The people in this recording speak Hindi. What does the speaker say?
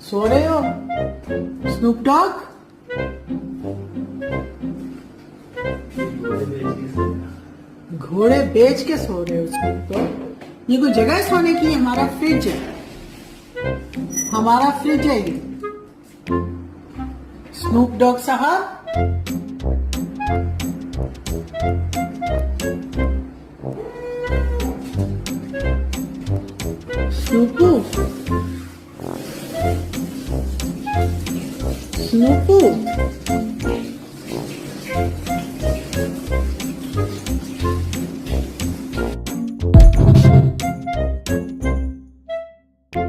सो रहे हो स्नूप डॉग? घोड़े बेच के सो रहे हो स्नूप डॉग? ये कोई जगह है सोने की? हमारा फ्रिज है, हमारा फ्रिज है ये। स्नूप डॉग साहब, स्नूपू, स्नूपू।